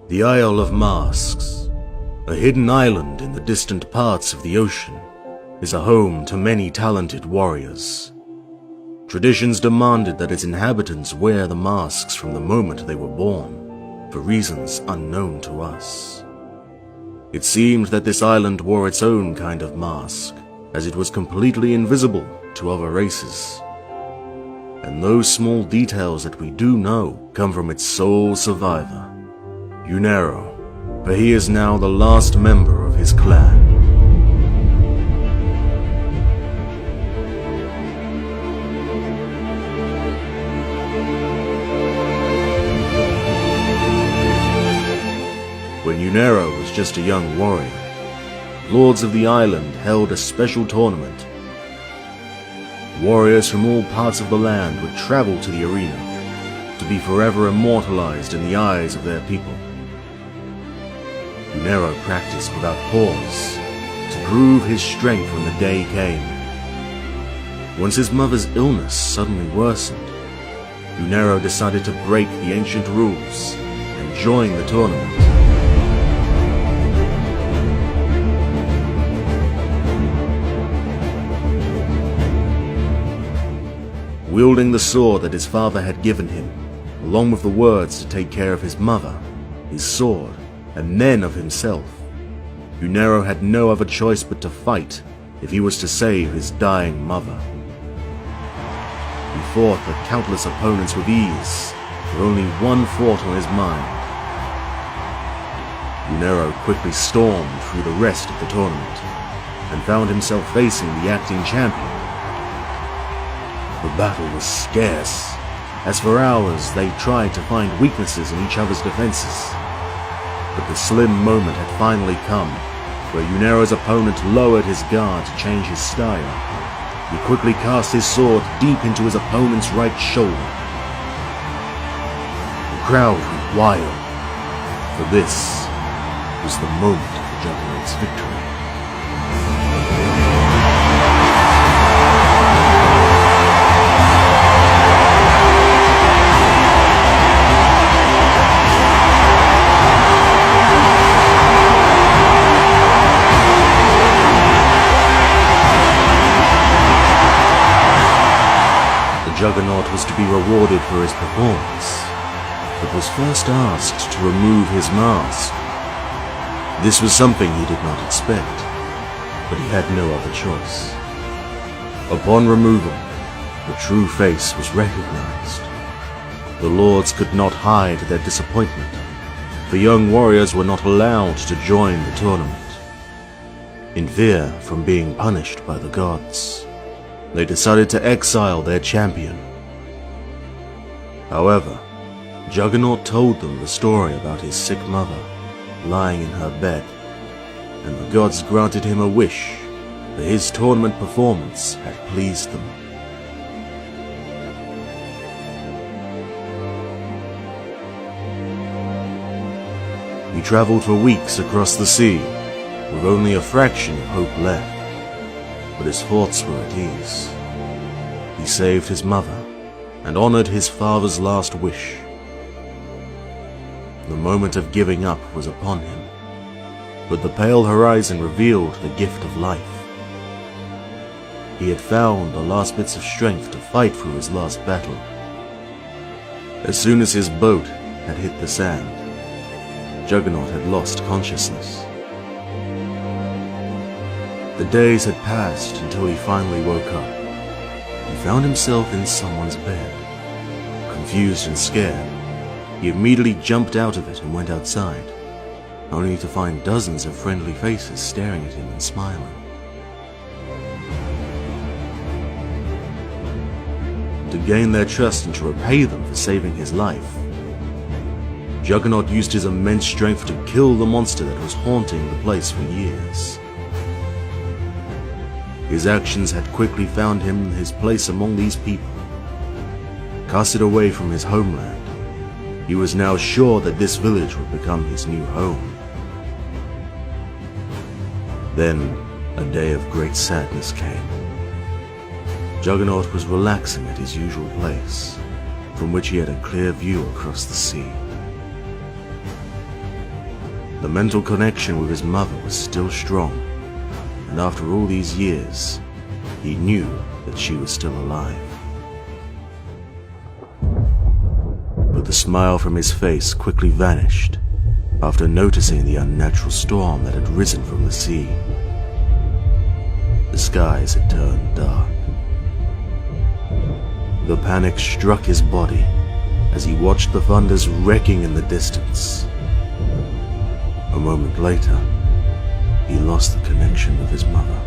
The Isle of Masks, a hidden island in the distant parts of the ocean, is a home to many talented warriors. Traditions demanded that its inhabitants wear the masks from the moment they were born, for reasons unknown to us. It seemed that this island wore its own kind of mask, as it was completely invisible to other races. And those small details that we do know come from its sole survivor, Juggernaut, for he is now the last member of his clan. When Juggernaut was just a young warrior, lords of the island held a special tournament. Warriors from all parts of the land would travel to the arena to be forever immortalized in the eyes of their people. Juggernaut practiced without pause to prove his strength when the day came. Once his mother's illness suddenly worsened, Juggernaut decided to break the ancient rules and join the tournament. Wielding the sword that his father had given him, along with the words to take care of his mother, his sword, and then of himself, Juggernaut had no other choice but to fight if he was to save his dying mother. He fought the countless opponents with ease, with only one thought on his mind. Juggernaut quickly stormed through the rest of the tournament, and found himself facing the acting champion. The battle was scarce, as for hours they tried to find weaknesses in each other's defenses. But the slim moment had finally come, where Juggernaut's opponent lowered his guard to change his style. He quickly cast his sword deep into his opponent's right shoulder. The crowd went wild, for this was the moment of the Juggernaut's victory. Juggernaut was to be rewarded for his performance, but was first asked to remove his mask. This was something he did not expect, but he had no other choice. Upon removal, the true face was recognized. The lords could not hide their disappointment. The young warriors were not allowed to join the tournament. In fear from being punished by the gods, they decided to exile their champion. However, Juggernaut told them the story about his sick mother lying in her bed, and the gods granted him a wish, for his tournament performance had pleased them. He traveled for weeks across the sea, with only a fraction of hope left. But his thoughts were at ease. He saved his mother and honored his father's last wish. The moment of giving up was upon him, but the pale horizon revealed the gift of life. He had found the last bits of strength to fight through his last battle. As soon as his boat had hit the sand, Juggernaut had lost consciousness. The days had passed until he finally woke up and found himself in someone's bed. Confused and scared, he immediately jumped out of it and went outside, only to find dozens of friendly faces staring at him and smiling. To gain their trust and to repay them for saving his life, Juggernaut used his immense strength to kill the monster that was haunting the place for years. His actions had quickly found him his place among these people. Casted away from his homeland, he was now sure that this village would become his new home. Then, a day of great sadness came. Juggernaut was relaxing at his usual place, from which he had a clear view across the sea. The mental connection with his mother was still strong, and after all these years, he knew that she was still alive. But the smile from his face quickly vanished after noticing the unnatural storm that had risen from the sea. The skies had turned dark. The panic struck his body as he watched the thunders wrecking in the distance. A moment later, he lost the connection with his mother.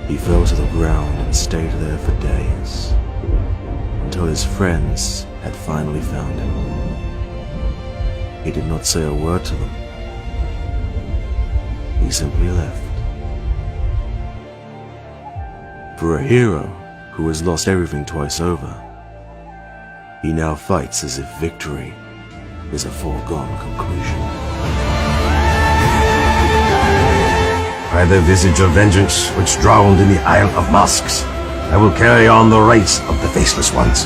He fell to the ground and stayed there for days, until his friends had finally found him. He did not say a word to them. He simply left. For a hero who has lost everything twice over, he now fights as if victory is a foregone conclusion. By the visage of vengeance which drowned in the Isle of Masks, I will carry on the rites of the Faceless Ones.